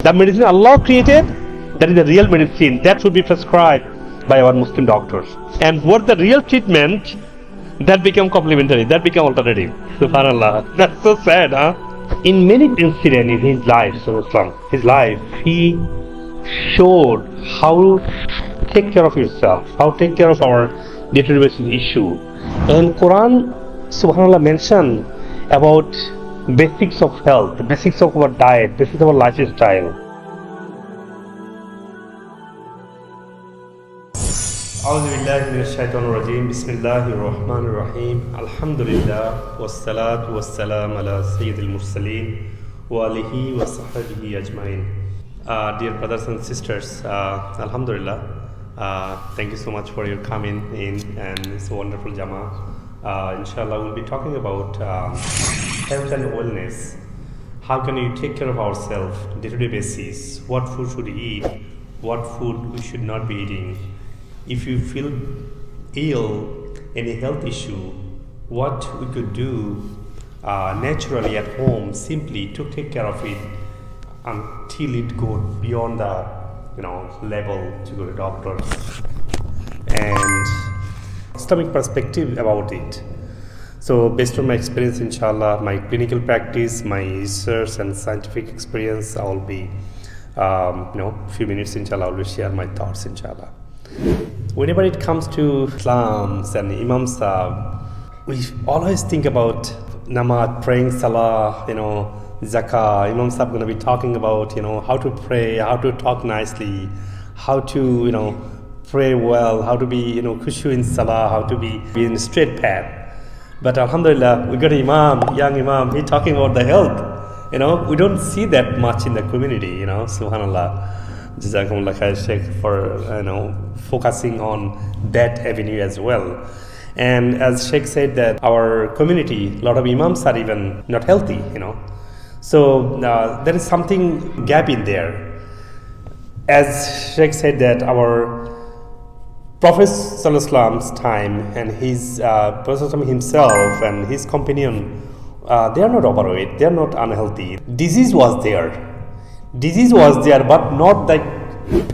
The medicine Allah created, that is the real medicine, that should be prescribed by our Muslim doctors. And what the real treatment, that become complementary, that become alternative. Subhanallah. That's so sad, huh? In many incidents in his life, he showed how to take care of yourself, how to take care of our dietary issue. And Quran, subhanallah, mentioned about basics of health, basics of our diet, basics of our lifestyle. أعوذ بالله من الشيطان الرجيم بسم الله الرحمن الرحيم الحمد لله والصلاة والسلام على سيد المرسلين وآله وصحبه أجمعين. Dear brothers and sisters, Alhamdulillah, thank you so much for your coming in, and it's a wonderful Jama. Inshallah, we'll be talking about health and wellness. How can you take care of ourselves day-to-day basis? What food should we eat? What food we should not be eating? If you feel ill, any health issue, what we could do naturally at home, simply to take care of it until it goes beyond the level to go to doctors. And Islamic perspective about it. So based on my experience, inshallah, my clinical practice, my research and scientific experience, I will be few minutes, inshallah, I will share my thoughts, inshallah. Whenever it comes to Islams and Imam Sahib, we always think about namaz, praying salah, zakah. Imam Sahib going to be talking about how to pray, how to talk nicely, how to pray well, how to be khushu in salah, how to be in straight path. But alhamdulillah, we got Imam, young Imam, he talking about the health. We don't see that much in the community. Subhanallah. Jazakumullah khair, Sheikh, for focusing on that avenue as well. And as Sheikh said, that our community, a lot of imams are even not healthy. So there is something gap in there. As Sheikh said, that our Prophet Sallallahu time and his Prophet himself and his companion, they are not overweight, they are not unhealthy. Disease was there, but not the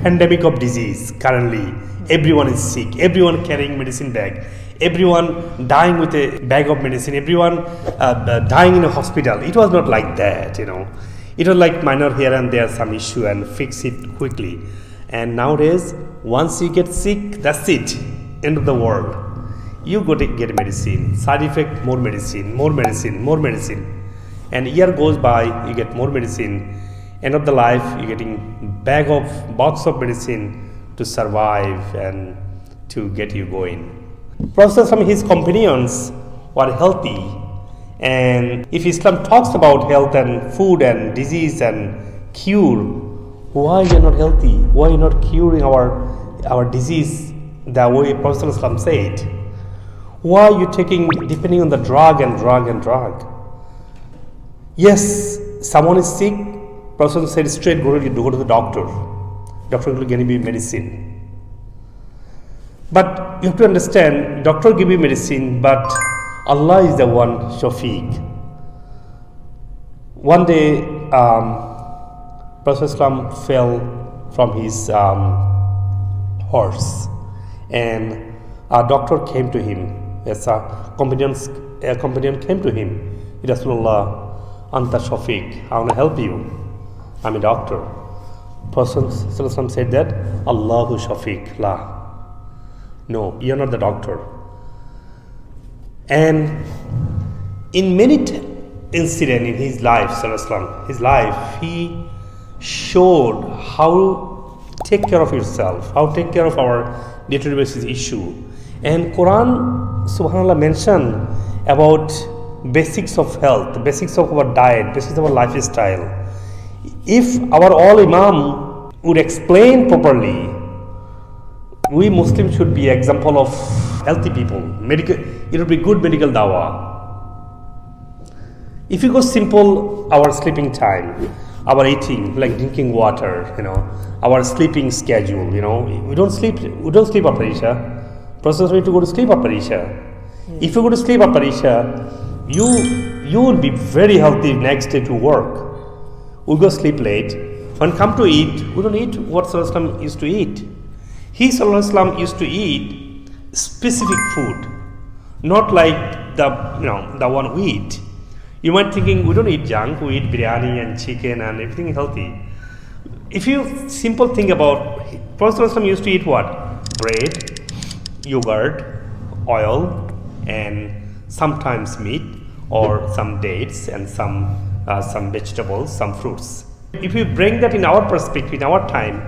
pandemic of disease. Currently, everyone is sick, everyone carrying medicine bag, everyone dying with a bag of medicine, everyone dying in a hospital. It was not like that, It was like minor here and there, some issue, and fix it quickly. And nowadays, once you get sick, that's it, end of the world. You go to get medicine, side effect, more medicine, and year goes by, you get more medicine. End of the life, you're getting box of medicine to survive and to get you going. Prophet from his companions were healthy, and if Islam talks about health and food and disease and cure, why you're not healthy? Why you're not curing our disease the way Prophet Islam said? Why are you taking, depending on the drug? Yes, someone is sick, Prophet said straight, go to the doctor. Doctor will give you medicine. But you have to understand, doctor give you medicine, but Allah is the one Shafiq. One day, Prophet Islam fell from his horse, and a doctor came to him. Yes, a companion came to him. Rasulullah, Anta Shafiq, I want to help you. I'm a doctor. Prophet said that Allahu Shafiq, la. No, you're not the doctor. And in many incidents in his life, he showed how to take care of yourself, how to take care of our day-to-day basis issue. And Quran, subhanallah, mentioned about basics of health, basics of our diet, basics of our lifestyle. If our all Imam would explain properly, we Muslims should be example of healthy people. It would be good medical dawah. If you go simple, our sleeping time, our eating, like drinking water, our sleeping schedule, we don't sleep after Isha. Process way to go to sleep after Isha. If you go to sleep after Isha, you will be very healthy next day to work. We go sleep late, when come to eat, we don't eat what Sallallahu used to eat. He Sallallahu used to eat specific food, not like the one we eat. You might thinking we don't eat junk, we eat biryani and chicken and everything healthy. If you simple think about, Prophet ﷺ used to eat what? Bread, yogurt, oil, and sometimes meat, or some dates and some vegetables, some fruits. If you bring that in our perspective, in our time,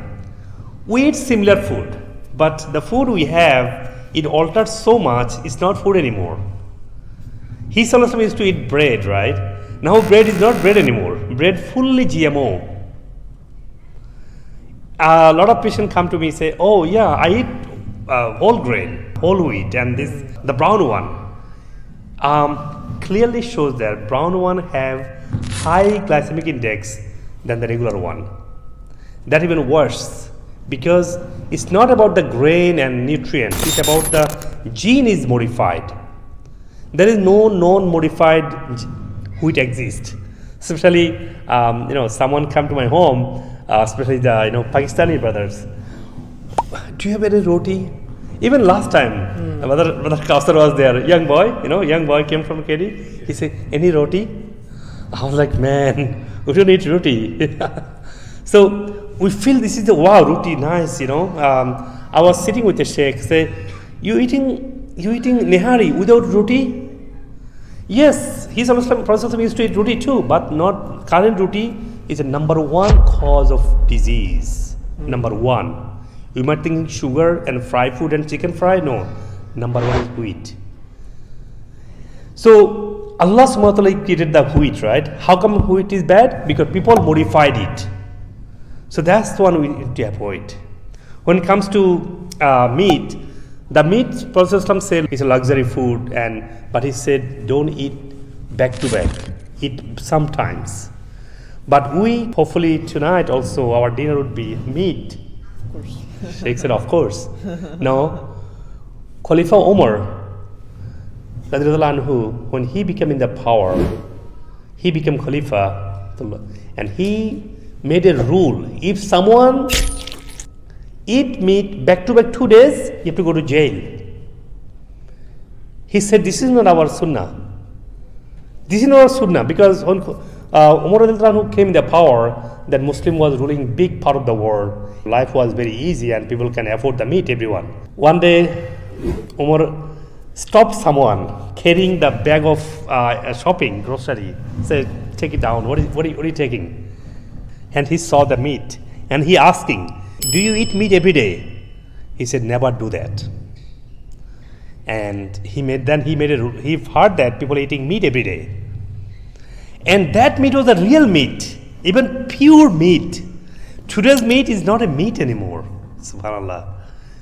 we eat similar food, but the food we have, it altered so much, it's not food anymore. He Sallallahu used to eat bread, right? Now bread is not bread anymore. Bread fully GMO. A lot of patients come to me and say, oh yeah, I eat whole grain, whole wheat, and the brown one. Clearly shows that brown one have high glycemic index than the regular one. That even worse, because it's not about the grain and nutrients, it's about the gene is modified. There is no non-modified wheat exists. Especially, someone come to my home, especially the Pakistani brothers. Do you have any roti? Even last time, Brother Kausar was there, young boy came from KD. He said, any roti? I was like, man, we don't eat roti. So we feel this is the wow, roti, nice, I was sitting with a sheikh, say, you eating nihari without roti? Yes, Prophet used to eat roti too, but not current roti is a number one cause of disease. Number one. You might think sugar and fried food and chicken fry. No, number one is wheat. So Allah subhanahu wa ta'ala created the wheat, right? How come wheat is bad? Because people modified it. So that's the one we need to avoid. When it comes to meat, the meat Prophet said is a luxury food, but he said don't eat back to back. Eat sometimes. But we, hopefully tonight also, our dinner would be meat. Of course. Sheikh said, of course. No. Khalifa Umar, when he became in the power, he became Khalifa, and he made a rule. If someone eat meat back to back 2 days, you have to go to jail. He said, this is not our sunnah. This is not our sunnah, because when Umar came in the power, that Muslim was ruling big part of the world. Life was very easy and people can afford the meat, everyone. One day, Umar stopped someone carrying the bag of shopping, grocery. Said, take it down, what are you taking? And he saw the meat and he asking, do you eat meat every day? He said, never do that. And he heard that people eating meat every day. And that meat was a real meat, even pure meat. Today's meat is not a meat anymore. Subhanallah.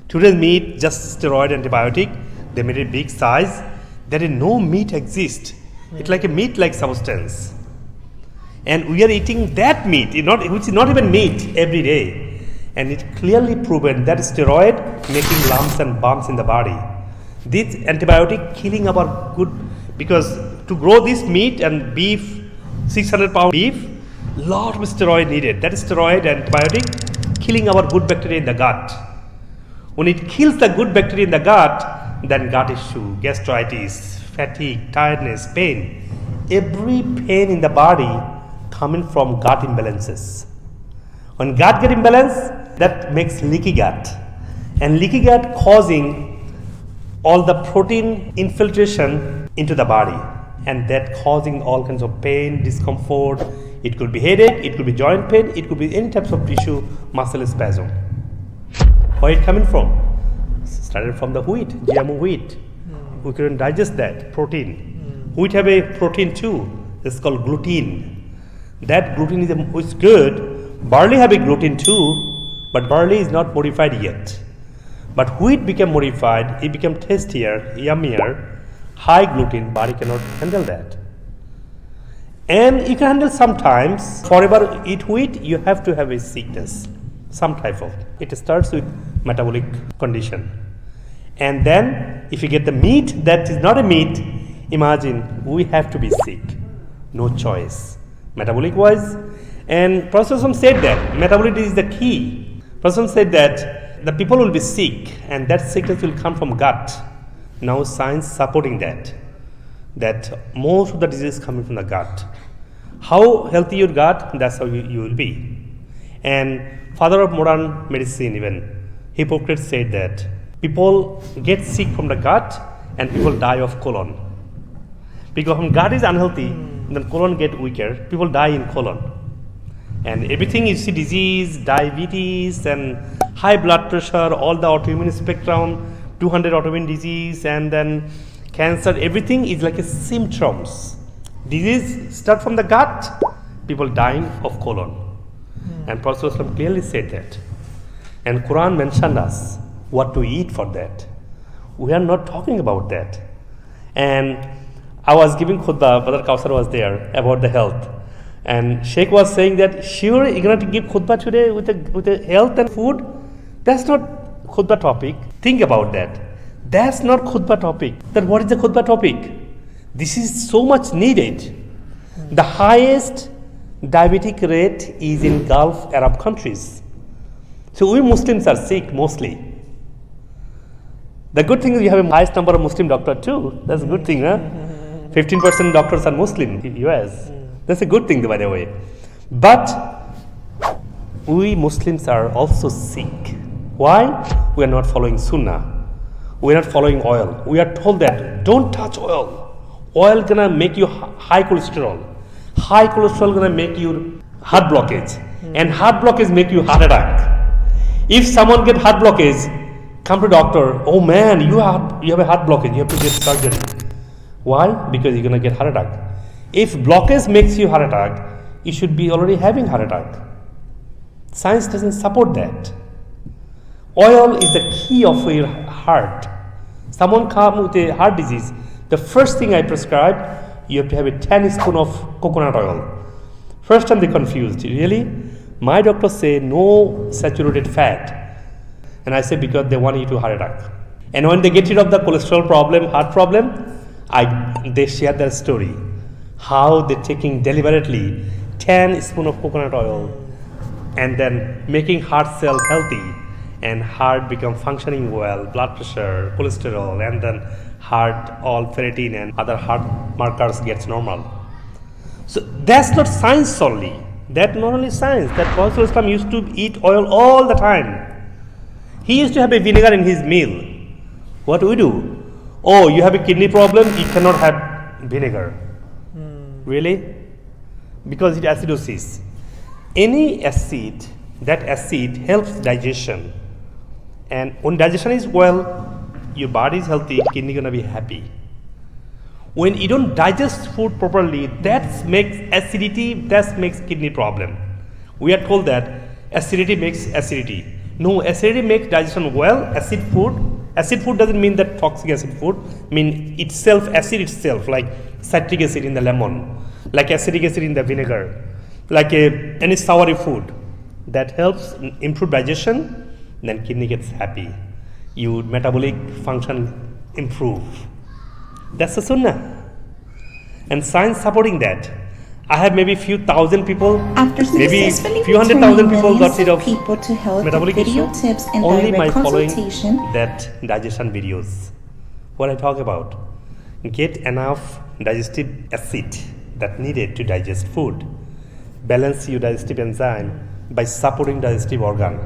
Today's meat, just steroid antibiotic. They made it big size. There is no meat exist. It's like a meat-like substance. And we are eating that meat, which is not even meat, every day. And it clearly proven that steroid making lumps and bumps in the body. This antibiotic killing our good, because to grow this meat and beef, 600-pound beef, lot of steroid needed. That steroid antibiotic killing our good bacteria in the gut. When it kills the good bacteria in the gut, then gut issue, gastritis, fatigue, tiredness, pain. Every pain in the body coming from gut imbalances. When gut get imbalanced, that makes leaky gut. And leaky gut causing all the protein infiltration into the body. And that causing all kinds of pain, discomfort. It could be headache, it could be joint pain, it could be any types of tissue, muscle spasm. Where it coming from? Started from the wheat, GMO wheat. We couldn't digest that protein. Wheat have a protein too. It's called gluten. That gluten is good. Barley have a gluten too, but barley is not modified yet. But wheat became modified, it became tastier, yummier, high gluten, body cannot handle that. And you can handle sometimes. Forever eat wheat, you have to have a sickness, some type of. It starts with metabolic condition. And then if you get the meat that is not a meat, imagine we have to be sick. No choice. Metabolic wise, And Prophet said that metabolism is the key. Prophet said that the people will be sick and that sickness will come from gut. Now science supporting that most of the disease is coming from the gut. How healthy your gut, that's how you will be. And father of modern medicine even, Hippocrates said that people get sick from the gut and people die of colon. Because when gut is unhealthy, then colon get weaker, people die in colon. And everything you see, disease, diabetes and high blood pressure, all the autoimmune spectrum, 200 autoimmune disease and then cancer, everything is like a symptoms. Disease start from the gut, people dying of colon. And Prophet clearly said that. And Quran mentioned us what to eat for that. We are not talking about that. And I was giving khutbah, Brother Kausar was there, about the health. And Sheikh was saying that, sure, you're going to give khutbah today with the health and food? That's not khutbah topic. Think about that. That's not khutbah topic. Then what is the khutbah topic? This is so much needed. The highest diabetic rate is in Gulf Arab countries. So we Muslims are sick mostly. The good thing is you have a highest number of Muslim doctors too. That's a good thing, huh? 15% doctors are Muslim in US. That's a good thing, by the way. But we Muslims are also sick. Why? We are not following Sunnah. We are not following oil. We are told that don't touch oil. Oil gonna make you high cholesterol. High cholesterol gonna make you heart blockage. And heart blockage make you heart attack. If someone get heart blockage, come to doctor, oh man, you have a heart blockage, you have to get surgery. Why? Because you're gonna get heart attack. If blockage makes you heart attack, you should be already having heart attack. Science doesn't support that. Oil is the key of your heart. Someone come with a heart disease, the first thing I prescribe, you have to have a 10 spoon of coconut oil. First time they confused, really? My doctor say no saturated fat. And I say because they want you to heart attack. And when they get rid of the cholesterol problem, heart problem, they share their story. How they're taking deliberately 10 spoon of coconut oil and then making heart cell healthy and heart become functioning well, blood pressure, cholesterol, and then heart, all ferritin and other heart markers gets normal. So that's not science only. That not only science, that Prophet Islam used to eat oil all the time. He used to have a vinegar in his meal. What do we do? Oh, you have a kidney problem, you cannot have vinegar. Really? Because it's acidosis. Any acid, that acid helps digestion. And when digestion is well, your body is healthy, kidney gonna be happy. When you don't digest food properly, that makes acidity, that makes kidney problem. We are told that acidity makes acidity. No, acidity makes digestion well. Acid food doesn't mean that toxic acid food, mean itself, acid itself, like citric acid in the lemon, like acidic acid in the vinegar, like any soury food that helps improve digestion, then kidney gets happy. Your metabolic function improve. That's the sunnah. And science supporting that. I have maybe few thousand people, maybe few 100,000 people got rid of metabolic issue only by following that digestion videos. What I talk about, get enough digestive acid that needed to digest food, balance your digestive enzyme by supporting digestive organ.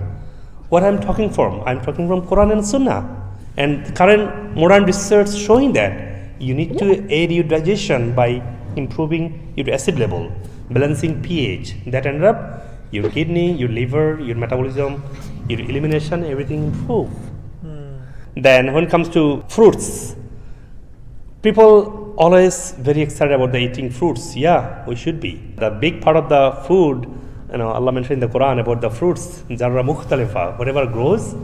What I'm talking from Quran and Sunnah, and current modern research showing that you need to aid your digestion by improving your acid level, balancing pH. That ended up your kidney, your liver, your metabolism, your elimination, everything improve. Then when it comes to fruits, people always very excited about the eating fruits. Yeah, we should be. The big part of the food, Allah mentioned in the Quran about the fruits, jarra mukhtalifa, whatever grows,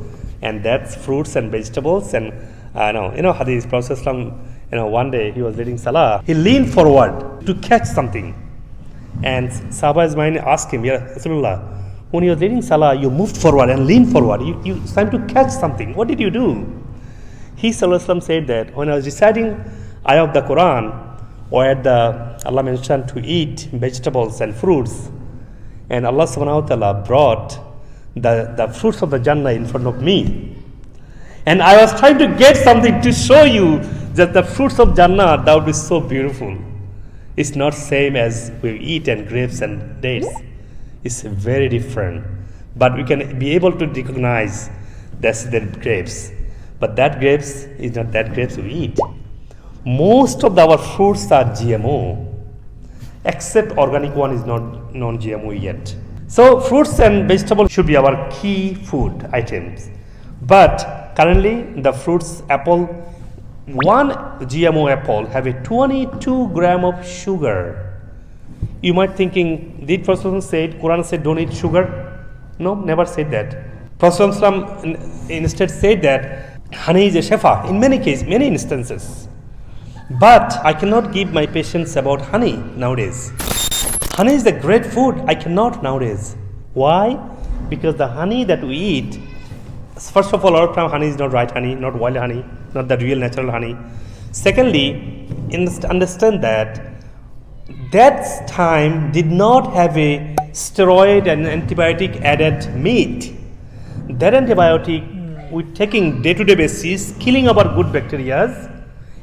and that's fruits and vegetables. And Hadith, Prophet one day he was leading Salah, he leaned forward to catch something. And Sahaba's mind asked him, Ya Rasulullah, when you were leading Salah, you moved forward and leaned forward. It's time to catch something. What did you do? He Sallallahu said that when I was reciting ayah of the Quran, where Allah mentioned to eat vegetables and fruits, And Allah subhanahu wa ta'ala brought the fruits of the Jannah in front of me. And I was trying to get something to show you that the fruits of Jannah, that would be so beautiful. It's not same as we eat and grapes and dates. It's very different. But we can be able to recognize that's the grapes. But that grapes is not that grapes we eat. Most of our fruits are GMO, except organic one is not non-GMO yet. So fruits and vegetables should be our key food items. But currently the fruits, apple, one GMO apple have a 22 gram of sugar. You might thinking, did Prophet said, Quran said don't eat sugar? No, never said that. Prophet instead said that honey is a shefa in many cases, many instances. But I cannot give my patients about honey nowadays. Honey is a great food. I cannot nowadays. Why? Because the honey that we eat, first of all, a lot of time honey is not right honey, not wild honey, not the real natural honey. Secondly, understand that time did not have a steroid and antibiotic added meat. That antibiotic we're taking day-to-day basis, killing our good bacteria,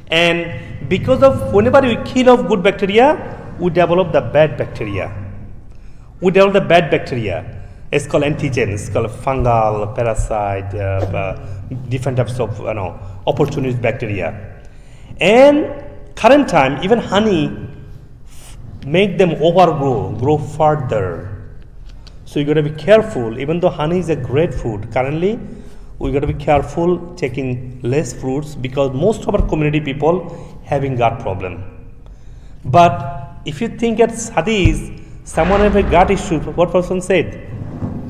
and because of whenever we kill off good bacteria, we develop the bad bacteria. It's called antigen. It's called fungal, parasite, different types of opportunist bacteria. And current time, even honey make them grow further. So you got to be careful. Even though honey is a great food, currently we got to be careful taking less fruits because most of our community people having gut problem. But if you think at hadith, someone have a gut issue, what person said?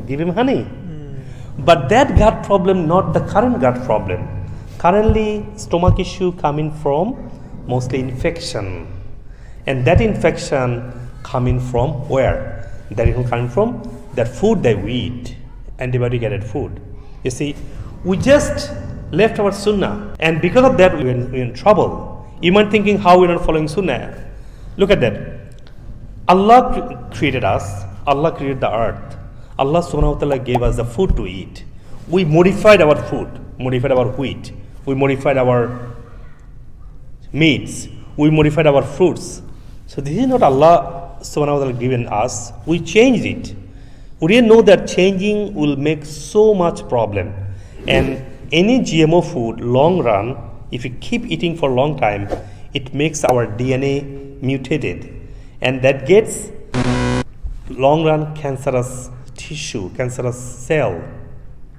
Give him honey. But that gut problem, not the current gut problem. Currently, stomach issue coming from mostly infection. And that infection coming from where? That is coming from that food that we eat, antibiotic added food. You see, we just left our sunnah, and because of that, we're in trouble. You might thinking how we're not following sunnah. Look at that. Allah created us. Allah created the earth. Allah subhanahu wa ta'ala gave us the food to eat. We modified our food, modified our wheat. We modified our meats. We modified our fruits. So this is not Allah subhanahu wa ta'ala given us. We changed it. We didn't know that changing will make so much problem. And any GMO food, long run, if you keep eating for a long time, it makes our DNA mutated. And that gets long run cancerous tissue, cancerous cell.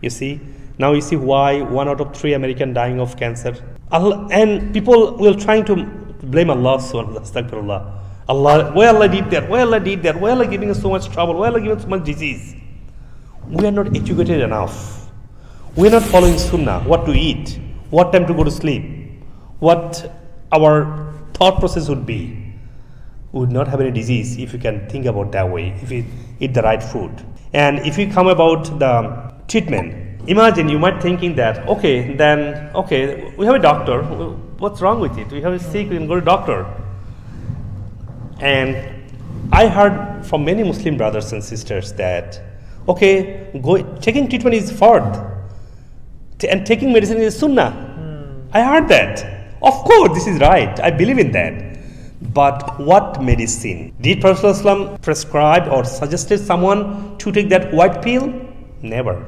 You see? Now you see why 1 out of 3 American dying of cancer. And people will trying to blame Allah subhanahu wa ta'ala. Allah, why Allah did that? Why Allah did that? Why Allah giving us so much trouble? Why Allah giving us so much disease? We are not educated enough. We are not following sunnah, what to eat, what time to go to sleep, what our thought process would be. We would not have any disease if you can think about that way, if you eat the right food. And if you come about the treatment, imagine you might thinking that, okay, we have a doctor, what's wrong with it? We have a sick, we can go to doctor. And I heard from many Muslim brothers and sisters that, okay, taking treatment is fard, and taking medicine is sunnah. I heard that. Of course, this is right. I believe in that. But what medicine? Did Prophet ﷺ prescribe or suggested someone to take that white pill? Never.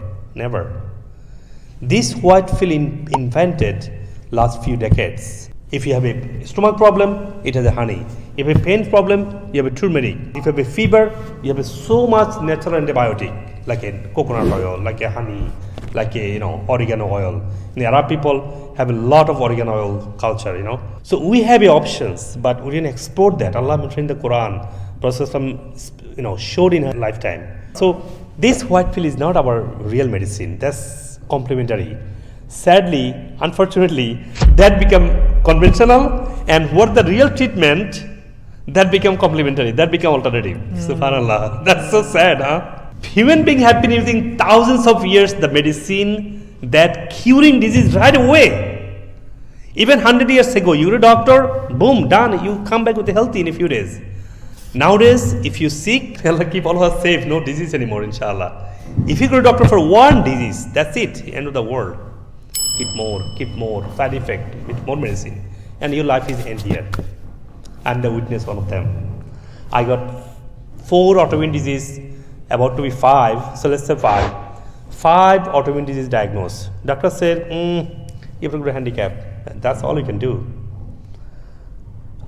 This white pill invented last few decades. If you have a stomach problem, it has a honey. If you have a pain problem, you have a turmeric. If you have a fever, you have so much natural antibiotic, like a coconut oil, like a honey, like a oregano oil. The Arab people have a lot of oregano oil culture, So we have options, but we didn't export that. Allah mentioned in the Quran, Prophet showed in her lifetime. So this white pill is not our real medicine. That's complementary. Sadly, unfortunately, that become conventional, and what the real treatment, that become complementary, that become alternative. Subhanallah. That's so sad, huh? Human beings have been using thousands of years the medicine that curing disease right away. Even 100 years ago, you're a doctor, boom, done. You come back with healthy in a few days. Nowadays, if you sick, Allah keep all of us safe, no disease anymore, inshallah. If you go to doctor for one disease, that's it, end of the world. Keep more, side effect, with more medicine. And your life is end here. I'm the witness one of them. I got 4 autoimmune disease, about to be 5, so let's say 5. 5 autoimmune disease diagnosed. Doctor said, you've got a handicap. That's all you can do.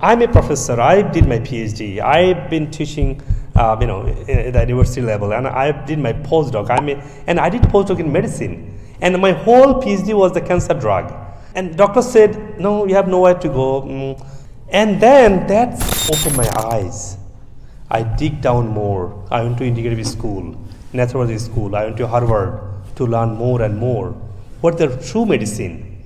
I'm a professor. I did my PhD. I've been teaching, at the university level, and I did my postdoc. And I did postdoc in medicine. And my whole PhD was the cancer drug. And doctor said, no, you have nowhere to go. And then that opened my eyes. I dig down more. I went to integrative school, naturopathy school. I went to Harvard to learn more and more. What the true medicine?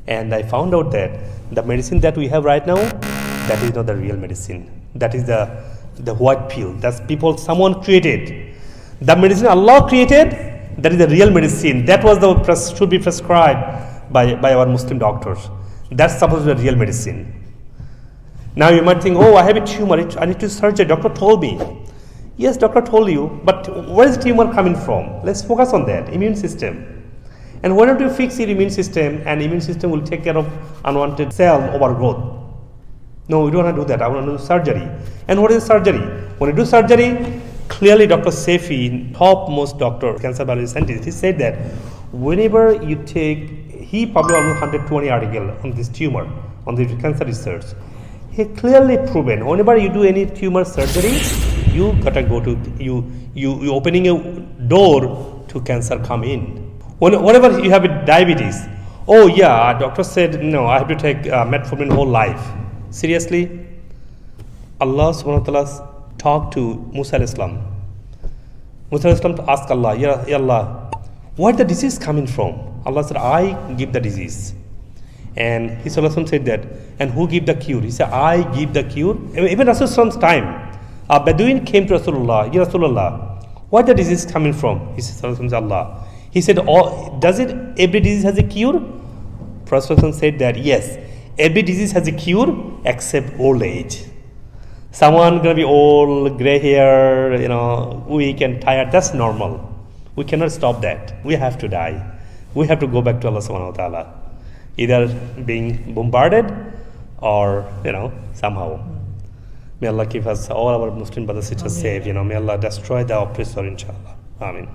And I found out that the medicine that we have right now, that is not the real medicine. That is the white pill. That's someone created. The medicine Allah created, that is the real medicine. That was should be prescribed by our Muslim doctors. That's supposed to be the real medicine. Now you might think, I have a tumor, I need to surgery. Doctor told me. Yes, doctor told you, but where is the tumor coming from? Let's focus on that, immune system. And why don't you fix your immune system, and immune system will take care of unwanted cell overgrowth. No, we don't want to do that. I want to do surgery. And what is surgery? When you do surgery, clearly Dr. Sefi, topmost doctor, cancer biology scientist, he said that whenever you he published almost 120 articles on this tumor, on the cancer research. He clearly proven whenever you do any tumor surgery, you gotta go to you opening a door to cancer come in. Whenever you have a diabetes, doctor said no, I have to take metformin whole life. Seriously? Allah subhanahu wa ta'ala talked to Musa alayhi salam. Musa alayhi salam asked Allah, Ya Allah, where the disease coming from? Allah said, I give the disease. And his Rasul said that, and who give the cure? He said, I give the cure. Even Rasul's time, a Bedouin came to Rasulullah, Ya Rasulullah, where the disease coming from? He said, Allah. He said, every disease has a cure? Prophet said that, yes, every disease has a cure except old age. Someone gonna be old, gray hair, weak and tired, that's normal. We cannot stop that. We have to die. We have to go back to Allah subhanahu wa ta'ala. Either being bombarded or, somehow. May Allah keep us, all our Muslim brothers and sisters safe. May Allah destroy the oppressor, inshallah. Amen.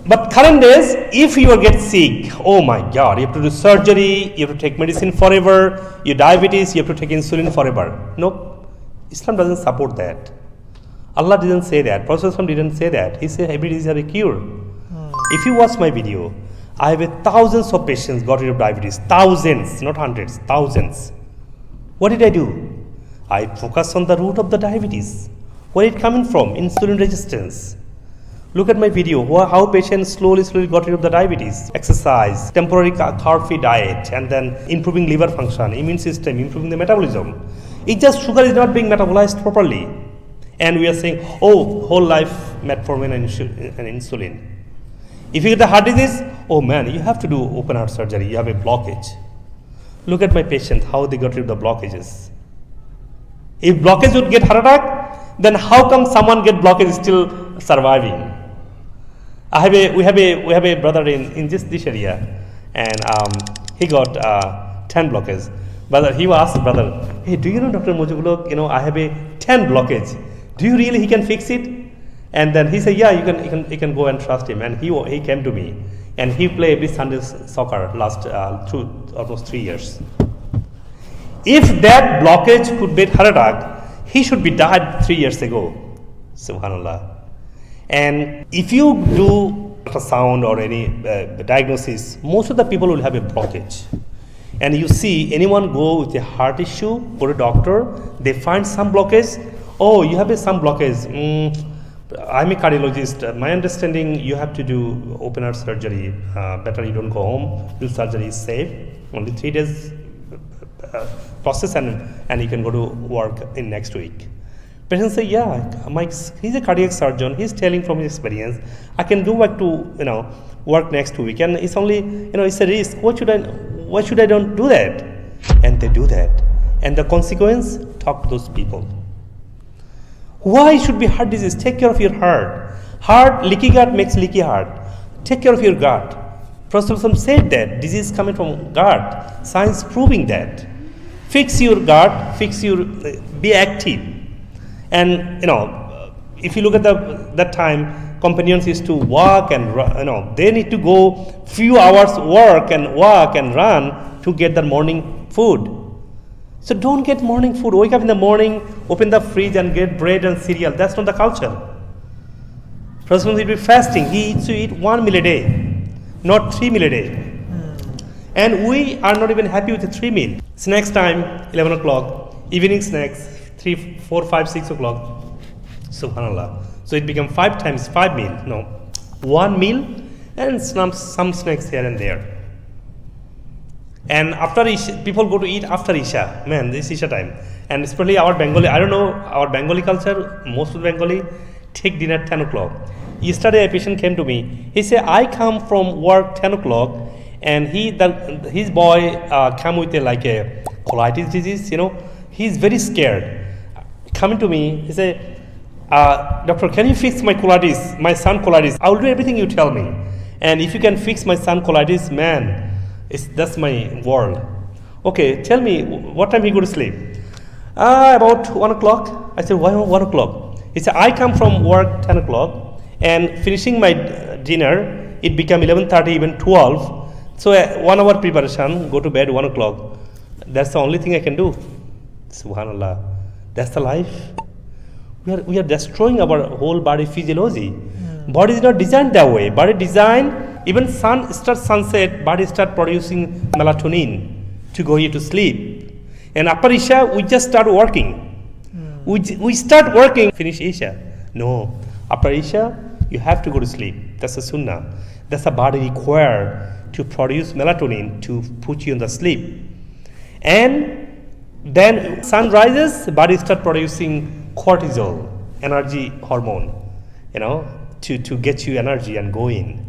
But current days, if you get sick, oh my God, you have to do surgery, you have to take medicine forever, your diabetes, you have to take insulin forever. Nope. Islam doesn't support that. Allah didn't say that. Prophet didn't say that. He said every disease has a cure. If you watch my video, I have thousands of patients got rid of diabetes. Thousands, not hundreds, thousands. What did I do? I focus on the root of the diabetes. Where it coming from? Insulin resistance. Look at my video, how patients slowly got rid of the diabetes. Exercise, temporary carb-free diet, and then improving liver function, immune system, improving the metabolism. It's just sugar is not being metabolized properly. And we are saying, whole life metformin and insulin. If you get the heart disease, you have to do open heart surgery, you have a blockage. Look at my patients, how they got rid of the blockages. If blockage would get heart attack, then how come someone get blockage still surviving? We have a brother in this area, and he got 10 blockages. Brother, he asked brother, hey, do you know Dr. Mujibullah, I have a 10 blockage. Do you really he can fix it? And then he said, yeah, you can go and trust him. And he came to me, and he played every Sunday soccer last almost 3 years. If that blockage could be heart attack, he should be died 3 years ago. Subhanallah. And if you do ultrasound or any diagnosis, most of the people will have a blockage. And you see anyone go with a heart issue, go to doctor, they find some blockage. You have some blockage. I'm a cardiologist. My understanding, you have to do open heart surgery. Better you don't go home. Do surgery is safe. Only 3 days process, and you can go to work in next week. Patient say, he's a cardiac surgeon. He's telling from his experience, I can go back to work next week, and it's only it's a risk. Why should I don't do that? And they do that, and the consequence, talk to those people. Why should be heart disease? Take care of your heart. Heart, leaky gut makes leaky heart. Take care of your gut. Prophet said that disease coming from gut. Science proving that. Fix your gut, be active. And if you look at that time, companions used to walk and run, they need to go few hours work and walk and run to get their morning food. So don't get morning food. Wake up in the morning, open the fridge and get bread and cereal. That's not the culture. Prophet will be fasting. He needs to eat 1 meal a day, not 3 meals a day. And we are not even happy with the 3 meal. Snacks time, 11 o'clock. Evening snacks, 3, 4, 5, 6 o'clock. Subhanallah. So it became 5 times 5 meal. No, 1 meal and some snacks here and there. And after Isha, people go to eat after Isha. Man, this Isha time. And especially our Bengali, I don't know, our Bengali culture, most of the Bengali take dinner at 10 o'clock. Yesterday a patient came to me. He said, I come from work 10 o'clock and his boy come with a colitis disease, He's very scared. Coming to me, he said, doctor, can you fix my colitis, my son colitis? I will do everything you tell me. And if you can fix my son colitis, man, that's my world. Okay, tell me, what time he go to sleep? About 1 o'clock. I said, why 1 o'clock? He said, I come from work 10 o'clock and finishing my dinner, it become 11:30, even 12. So 1 hour preparation, go to bed 1 o'clock. That's the only thing I can do. Subhanallah. That's the life. We are destroying our whole body physiology. Body is not designed that way. Body designed, even sun starts sunset, body start producing melatonin to go here to sleep. And after Isha, we just start working. We start working, finish Isha. No, after Isha, you have to go to sleep. That's a sunnah. That's the body required to produce melatonin to put you in the sleep. And then sun rises, body start producing cortisol, energy hormone, to get you energy and go in.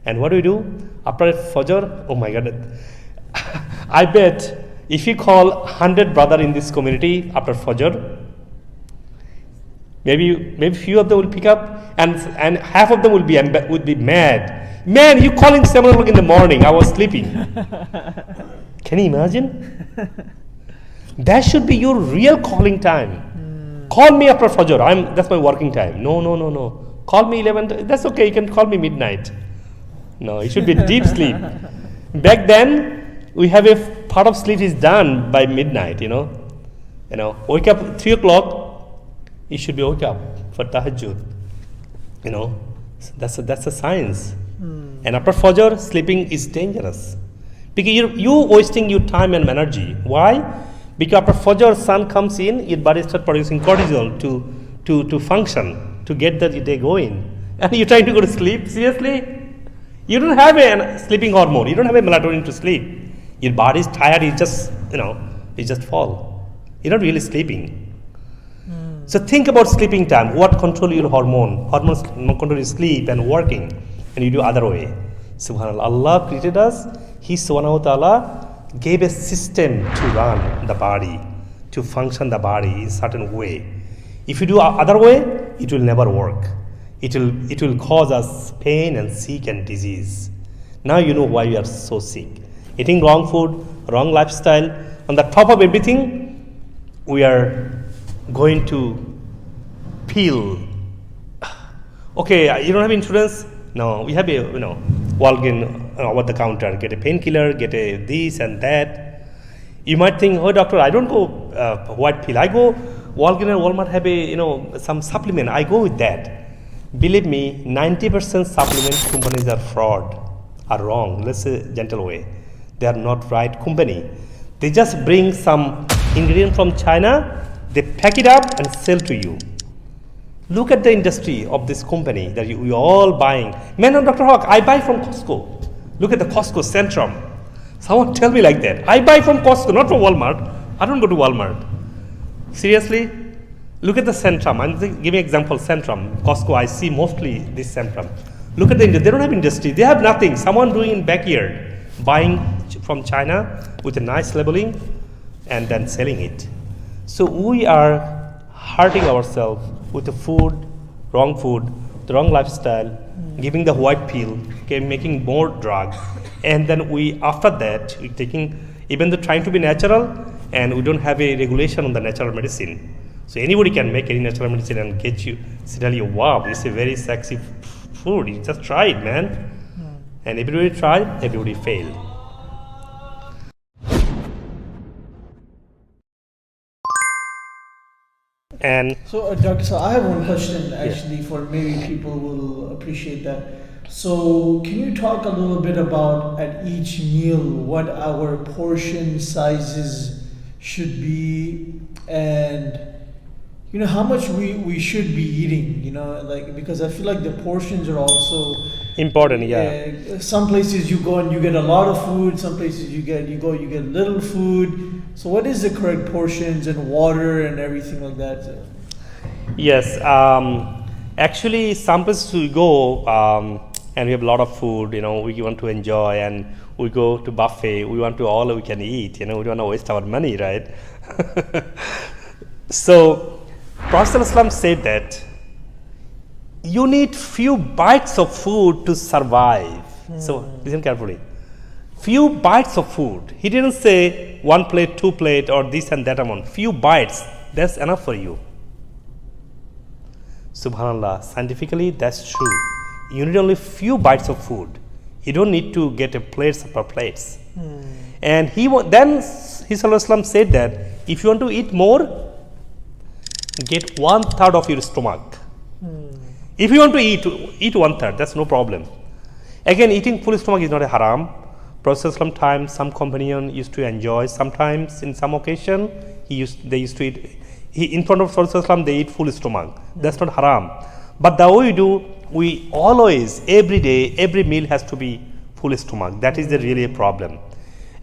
And what do? After Fajr, oh my God, I bet if you call 100 brother in this community after Fajr, maybe few of them will pick up and half of them would be mad. Man, you calling 7 o'clock in the morning, I was sleeping. Can you imagine? That should be your real calling time. Call me after Fajr, that's my working time. No. Call me 11, that's okay, you can call me midnight. No, it should be deep sleep. Back then, we have a part of sleep is done by midnight, Wake up 3 o'clock, you should be wake up for tahajjud. That's a science. And after Fajr, sleeping is dangerous. Because you wasting your time and energy. Why? Because after Fajr, sun comes in, your body starts producing cortisol to function, to get the day going. And you're trying to go to sleep? Seriously? You don't have a sleeping hormone. You don't have a melatonin to sleep. Your body is tired. You just fall. You're not really sleeping. So think about sleeping time. What control your hormone? Hormones control your sleep and working. And you do other way. Subhanallah. Allah created us. He subhanahu wa ta'ala gave a system to run the body, to function the body in certain way. If you do other way, it will never work. It will cause us pain and sick and disease. Now you know why we are so sick. Eating wrong food, wrong lifestyle. On the top of everything, we are going to peel. Okay, you don't have insurance? No, we have walk in over the counter, get a painkiller, get a this and that. You might think, oh doctor, I don't go white pill. I go walk in and Walmart have some supplement. I go with that. Believe me, 90% supplement companies are fraud, are wrong. Let's say gentle way. They are not right company. They just bring some ingredient from China, they pack it up and sell to you. Look at the industry of this company that we are all buying. Man, Dr. Haque, I buy from Costco. Look at the Costco Centrum. Someone tell me like that. I buy from Costco, not from Walmart. I don't go to Walmart. Seriously? Look at the Centrum. I'm giving example Centrum. Costco, I see mostly this Centrum. Look at the industry. They don't have industry. They have nothing. Someone doing in backyard, buying from China with a nice labeling and then selling it. So we are hurting ourselves with the food, the wrong lifestyle, giving the white pill, okay, making more drug, and then after that we taking, even though trying to be natural, and we don't have a regulation on the natural medicine. So anybody can make any natural medicine and get you, tell you, wow, this is a very sexy food. You just try it, man. And everybody tried, everybody failed. And so, Doctor, so I have one question actually for maybe people will appreciate that. So, can you talk a little bit about at each meal what our portion sizes should be, and how much we should be eating? Like, because I feel like the portions are also important. Yeah. Some places you go and you get a lot of food. Some places you get little food. So what is the correct portions and water and everything like that? Yes, actually some places we go and we have a lot of food, we want to enjoy, and we go to buffet, we want to all we can eat, we don't want to waste our money, right? So Prophet ﷺ said that you need few bites of food to survive. So listen carefully. Few bites of food. He didn't say 1 plate, 2 plate, or this and that amount. Few bites, that's enough for you. Subhanallah, scientifically that's true. You need only few bites of food. You don't need to get a plates upon plates. And then His Sallallahu said that if you want to eat more, get 1/3 of your stomach. If you want to eat 1/3, that's no problem. Again, eating full stomach is not a haram. Prophet sometimes some companion used to enjoy. Sometimes in some occasion they used to eat. In front of Prophet they eat full stomach. That's not haram. But the way we do, we always, every day, every meal has to be full stomach. That is the really a problem.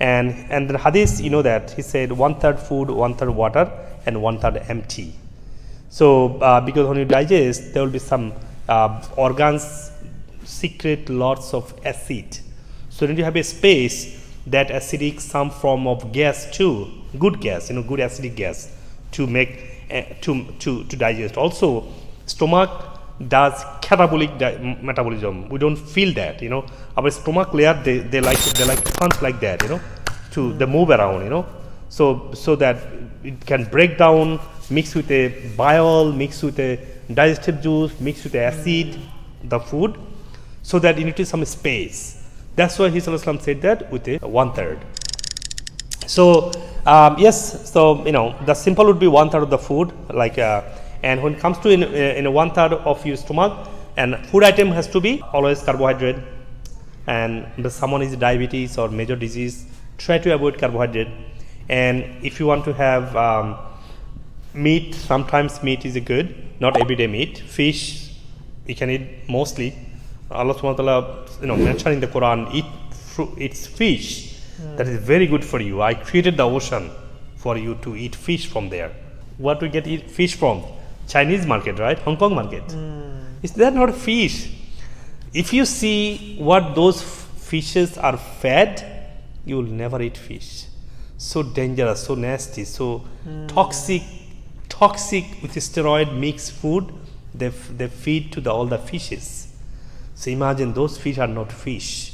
And the hadith, that he said 1/3 food, 1/3 water, and 1/3 empty. So because when you digest, there will be some organs secrete lots of acid. So when you have a space, that acidic some form of gas too, good gas, good acidic gas to make to digest. Also, stomach does catabolic metabolism. We don't feel that, our stomach layer they like punch like that, to they move around, so that it can break down, mix with a bile, mix with a digestive juice, mix with the acid, the food, so that you need some space. That's why He said that with a 1/3. So yes, so the simple would be 1/3 of the food, like and when it comes to in a 1/3 of your stomach, and food item has to be always carbohydrate. And if someone is diabetes or major disease, try to avoid carbohydrate. And if you want to have meat, sometimes meat is good, not everyday meat. Fish, you can eat mostly. Allah subhanahu wa ta'ala, mentioned in the Quran, eat fish. That is very good for you. I created the ocean for you to eat fish from there. What we get eat fish from? Chinese market, right? Hong Kong market. Is that not fish? If you see what those fishes are fed, you will never eat fish. So dangerous, so nasty, so toxic with steroid mixed food. They feed to all the fishes. So imagine those fish are not fish.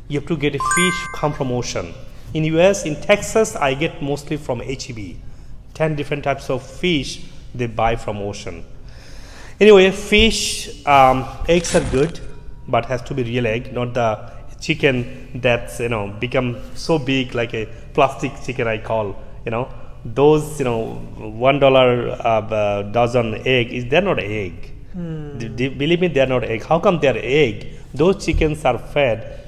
You have to get a fish come from ocean. In US, in Texas, I get mostly from HEB. 10 different types of fish they buy from ocean. Anyway, fish, eggs are good, but has to be real egg, not the chicken that's become so big like a plastic chicken I call. Those $1 dozen egg they're not egg. Believe me, they are not egg. How come they are egg? Those chickens are fed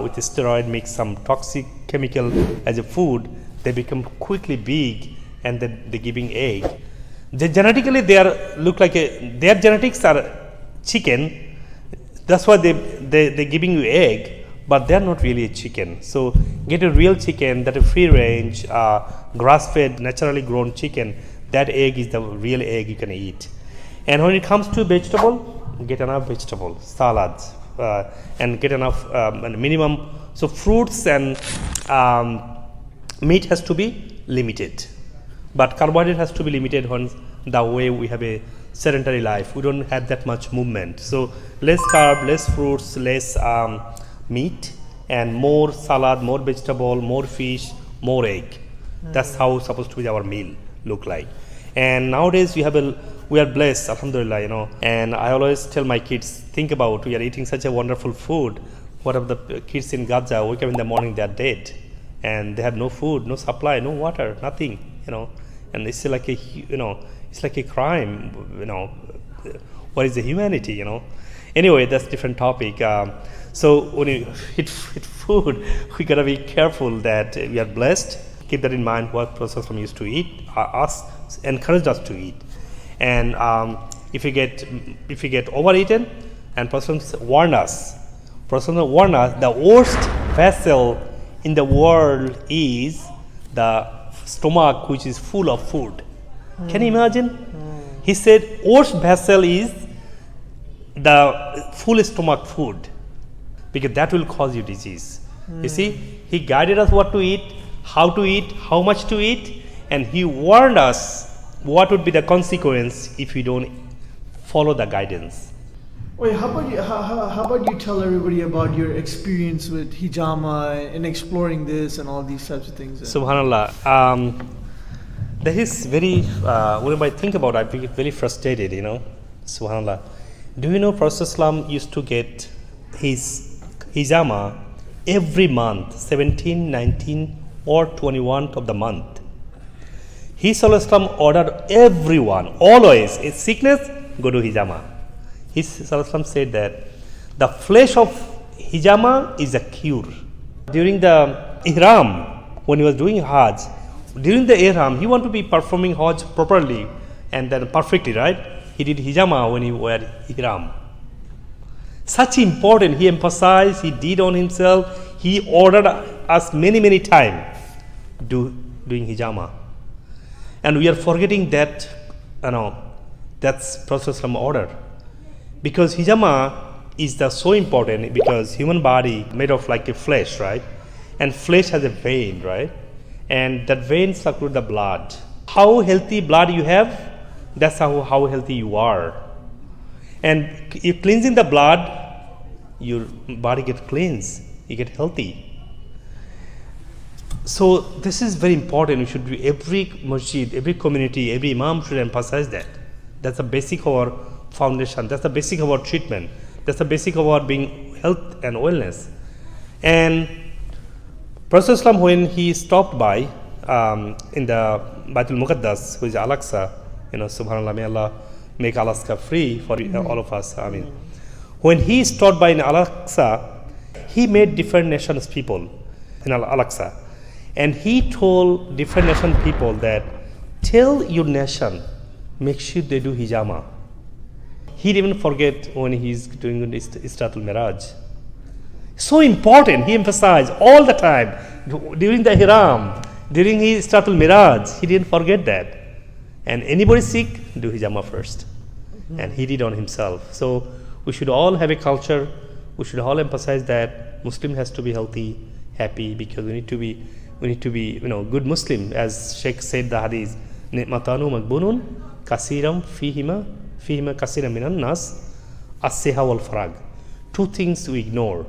with steroid mix, some toxic chemical as a food. They become quickly big, and then they're giving egg. Genetically they look like their genetics are chicken. That's why they're giving you egg, but they're not really a chicken. So get a real chicken that is free range, grass-fed, naturally grown chicken. That egg is the real egg you can eat. And when it comes to vegetable, get enough vegetable, salads, and get enough minimum. So fruits and meat has to be limited, but carbohydrate has to be limited. When the way we have a sedentary life. We don't have that much movement. So less carb, less fruits, less meat, and more salad, more vegetable, more fish, more egg. That's how it's supposed to be our meal look like. And nowadays we are blessed, alhamdulillah, And I always tell my kids, think about, we are eating such a wonderful food. What of the kids in Gaza wake up in the morning, they are dead, and they have no food, no supply, no water, nothing, And it's like it's like a crime, What is the humanity, Anyway, that's different topic. So when you eat food, we gotta be careful that we are blessed. Keep that in mind. What Prophet used to eat, encouraged us to eat, and if you get overeaten, and Prophet warned us. The worst vessel in the world is the stomach, which is full of food. Can you imagine? He said, worst vessel is the full stomach food, because that will cause you disease. You see, he guided us what to eat, how much to eat, and he warned us what would be the consequence if we don't follow the guidance. Wait, how about you tell everybody about your experience with hijama and exploring this and all these types of things? Subhanallah. That is very, whenever I think about it, I get very frustrated, Subhanallah. Do you know Prophet Islam used to get his hijama every month, 17, 19 or 21st of the month. He Sallallahu ordered everyone, always, in sickness, go to hijama. He Sallallahu said that the flesh of hijama is a cure. During the ihram, when he was doing Hajj, during the ihram, he wanted to be performing Hajj properly and then perfectly, right? He did hijama when he wore ihram. Such important, he emphasized, he did on himself, he ordered us many times doing hijama. And we are forgetting that, that's Prophet order. Because hijama is so important because human body made of like a flesh, right? And flesh has a vein, right? And that vein circulates the blood. How healthy blood you have, that's how healthy you are. And if cleansing the blood, your body gets cleansed, you get healthy. So this is very important. We should do every masjid, every community, every imam should emphasize that. That's the basic of our foundation. That's the basic of our treatment. That's the basic of our being health and wellness. And Prophet Islam, when he stopped by in the Baitul Muqaddas, which is Al-Aqsa, subhanAllah, may Allah make Alaska free for all of us. I mean, when he stopped by in Al-Aqsa, he made different nations people in Al-Aqsa. And he told different nation people that, tell your nation, make sure they do hijama. He didn't even forget when he's doing Isratul Miraj. So important, he emphasized all the time. During the Hiram, during his Isratul Miraj, he didn't forget that. And anybody sick, do hijama first. And he did on himself. So we should all have a culture, we should all emphasize that Muslim has to be healthy, happy, because we need to be good Muslim. As Sheikh said the hadith, Ni'matanu magbunun kasiram fihima kasiram minan nas as-siha wal farag. Two things we ignore.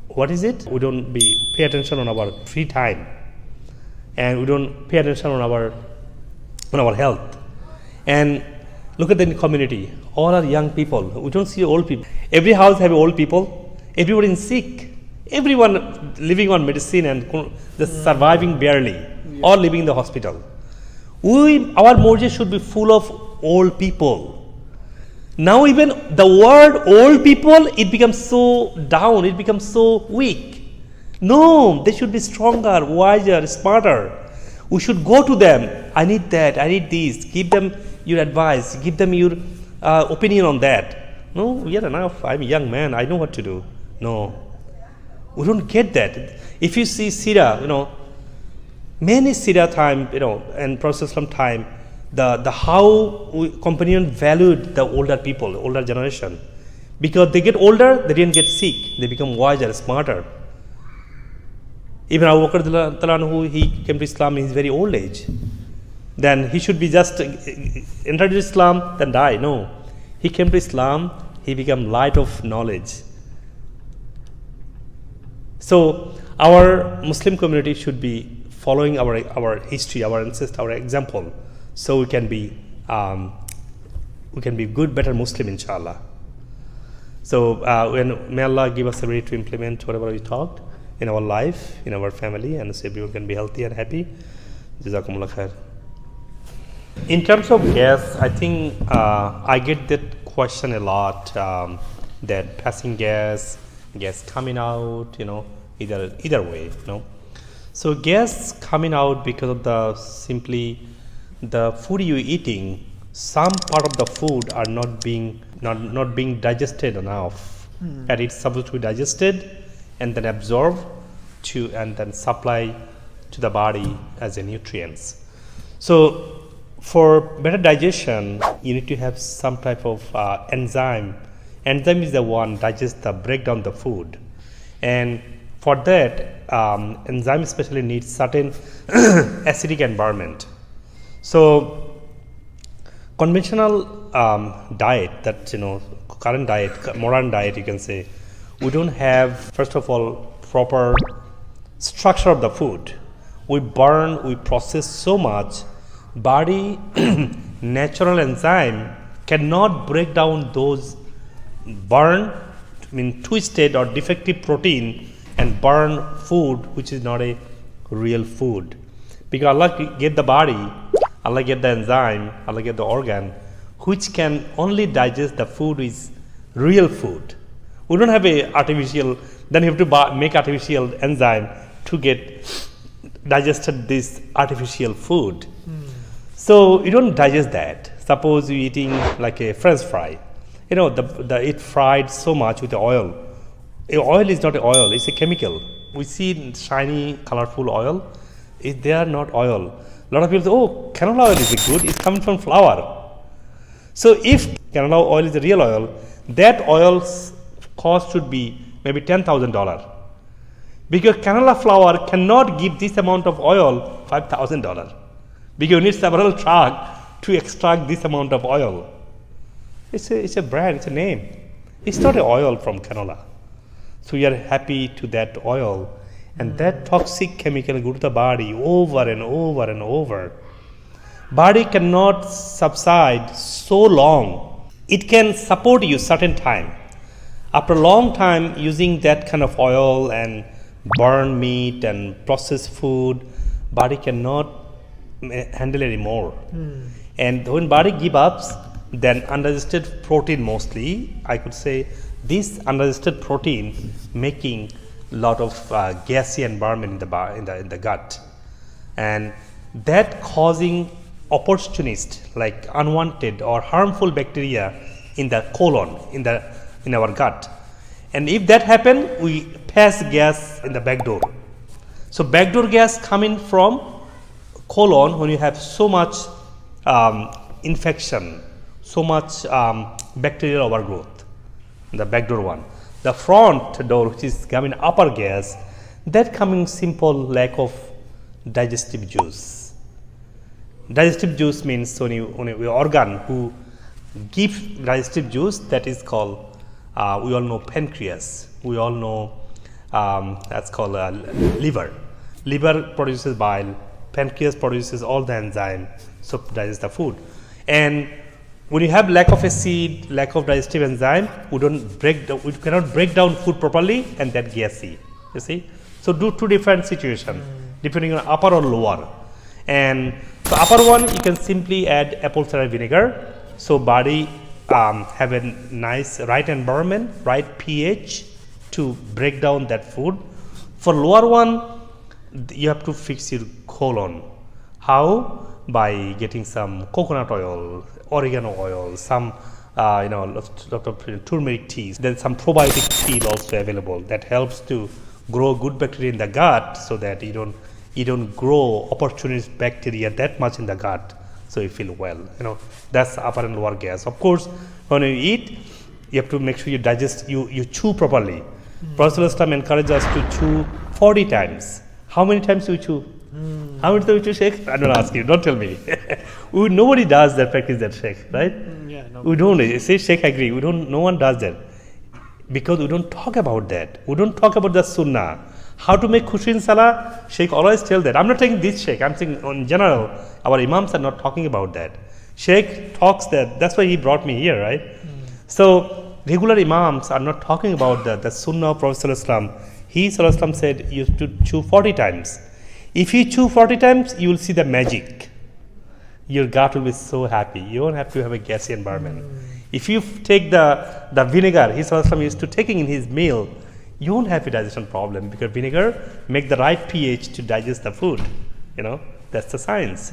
What is it? We don't pay attention on our free time, and we don't pay attention on our health. And look at the community. All are young people. We don't see old people. Every house have old people. Everybody is sick. Everyone living on medicine and just surviving barely, or living in the hospital. Our masjid should be full of old people. Now even the word old people, it becomes so down, it becomes so weak. No, they should be stronger, wiser, smarter. We should go to them. I need that, I need this. Give them your advice, give them your opinion on that. No, we are enough. I'm a young man, I know what to do. No. We don't get that. If you see Sirah, many Sirah time, and Prophet time, the how companion valued the older people, older generation. Because they get older, they didn't get sick. They become wiser, smarter. Even Abu Bakr, he came to Islam in his very old age. then he should be just entered Islam, then die. No. He came to Islam, he became light of knowledge. So our Muslim community should be following our history, our ancestors, our example, so we can be good, better Muslim, inshallah. So when may Allah give us the ability to implement whatever we talked in our life, in our family, and so everyone can be healthy and happy. Jazakumullah khair. In terms of gas, I think I get that question a lot, that passing gas coming out, either way, So gas coming out because of the food you're eating, some part of the food are not being digested enough, and it's supposed to be digested and then absorbed and then supply to the body as a nutrients. So for better digestion, you need to have some type of enzyme. Enzyme is the one break down the food, and for that, enzyme especially needs certain acidic environment. So conventional diet, current diet, modern diet, you can say, we don't have, first of all, proper structure of the food. We burn, we process so much. Body natural enzyme cannot break down those twisted or defective protein and burn food which is not a real food. Because Allah gave the body, Allah gave the enzyme, Allah gave the organ which can only digest the food is real food. We don't have a artificial, then you have to make artificial enzyme to get digested this artificial food. So you don't digest that. Suppose you're eating like a French fry. It fried so much with the oil. Oil is not oil, it's a chemical. We see shiny, colorful oil. They are not oil. A lot of people say, oh, canola oil is good, it's coming from flour. So if canola oil is a real oil, that oil's cost should be maybe $10,000. Because canola flour cannot give this amount of oil $5,000. Because you need several trucks to extract this amount of oil. It's a brand, it's a name. It's not an oil from canola. So we are happy to that oil, and that toxic chemical go to the body over and over and over. Body cannot subside so long. It can support you certain time. After a long time using that kind of oil and burn meat and processed food, body cannot handle anymore. And when body gives up, then undigested protein mostly, I could say this undigested protein making a lot of gassy environment in the gut, and that causing opportunist like unwanted or harmful bacteria in the colon, in our gut. And if that happen, we pass gas in the back door. So backdoor gas coming from colon when you have so much infection, so much bacterial overgrowth, the backdoor one. The front door, which is coming upper gas, that coming simple lack of digestive juice. Digestive juice means when your organ who gives digestive juice, that is called, we all know pancreas, we all know that's called liver. Liver produces bile, pancreas produces all the enzyme, so digest the food. And when you have lack of acid, lack of digestive enzyme, we cannot break down food properly, and that gassy. You see, so two different situations depending on upper or lower. And so upper one, you can simply add apple cider vinegar, so body have a nice right environment, right pH to break down that food. For lower one, you have to fix your colon. How? By getting some coconut oil, oregano oil, some lot of turmeric teas. Then some probiotic tea also available that helps to grow good bacteria in the gut, so that you don't grow opportunist bacteria that much in the gut, so you feel well. That's upper and lower gas. Of course, when you eat, you have to make sure you digest, you chew properly. Prophet encourages us to chew 40 times. How many times you chew? How many times you shake? I'm not asking you. Don't tell me. Nobody does that, practice that shake, right? Yeah, no. We don't. Say shake, I agree. No one does that. Because we don't talk about that. We don't talk about the sunnah. How to make khushi in salah, Sheikh always tell that. I'm not taking this Sheikh, I'm saying in general, our imams are not talking about that. Sheikh talks that, that's why he brought me here, right? So, regular imams are not talking about the sunnah of Prophet ﷺ. He ﷺ said, you have to chew 40 times. If you chew 40 times, you will see the magic. Your gut will be so happy. You don't have to have a gassy environment. If you take the vinegar, he ﷺ used to taking in his meal, you won't have a digestion problem because vinegar make the right pH to digest the food. That's the science.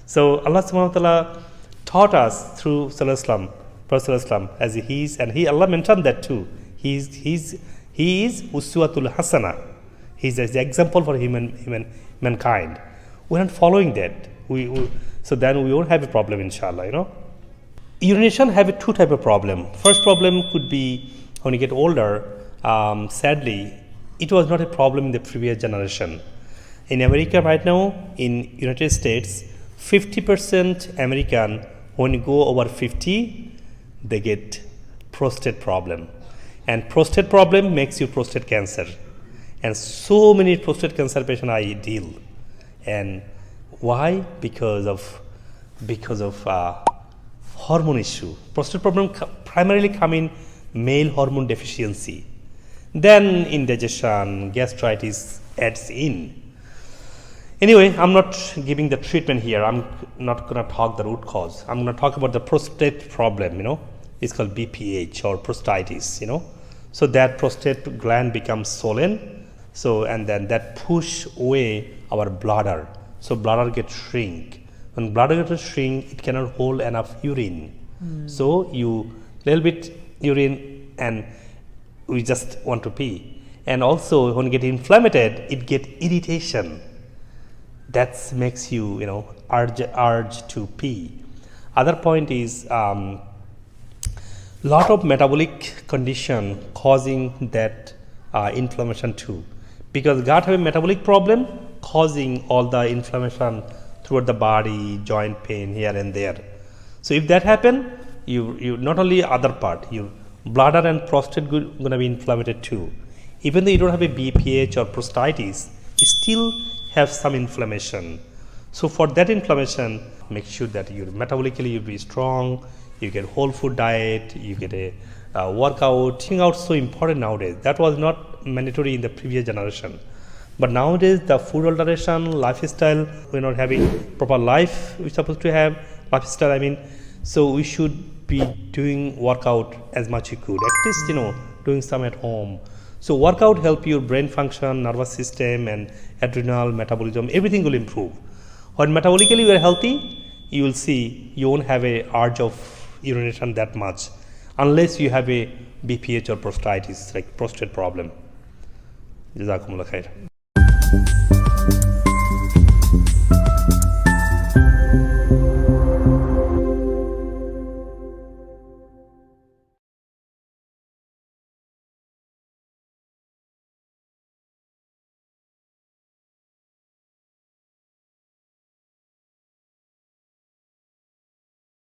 So Allah subhanahu wa ta'ala taught us through Prophet ﷺ as he is, and Allah mentioned that too. He is uswatul hasana. He's the example for mankind. We're not following that. So then we won't have a problem, inshallah. Urination have two type of problem. First problem could be when you get older. Sadly, it was not a problem in the previous generation. In America right now, in United States, 50% American, when you go over 50, they get prostate problem. And prostate problem makes you prostate cancer. And so many prostate cancer patients I deal. And why? Because of hormone issue. Prostate problem primarily come in male hormone deficiency. Then indigestion, gastritis adds in. Anyway, I'm not giving the treatment here. I'm not going to talk the root cause. I'm going to talk about the prostate problem, It's called BPH or prostatitis, So that prostate gland becomes swollen. So, and then that push away our bladder. So bladder gets shrink. When bladder gets shrink, it cannot hold enough urine. So you little bit urine and we just want to pee. And also when you get inflamed, it get irritation. That makes you, urge to pee. Other point is lot of metabolic condition causing that inflammation too. Because gut have a metabolic problem causing all the inflammation throughout the body, joint pain here and there. So if that happen, you not only other part, your bladder and prostate going to be inflamed too. Even though you don't have a BPH or prostatitis, you still have some inflammation. So for that inflammation, make sure that you metabolically you be strong, you get whole food diet, you get a workout. Working out is so important nowadays. That was not mandatory in the previous generation. But nowadays, the food alteration, lifestyle, we're not having proper life we're supposed to have, lifestyle, So we should be doing workout as much you could. At least, doing some at home. So workout help your brain function, nervous system, and adrenal, metabolism, everything will improve. When metabolically you are healthy, you will see you won't have a urge of urination that much unless you have a BPH or prostatitis, like prostate problem. Jazakumullah khair.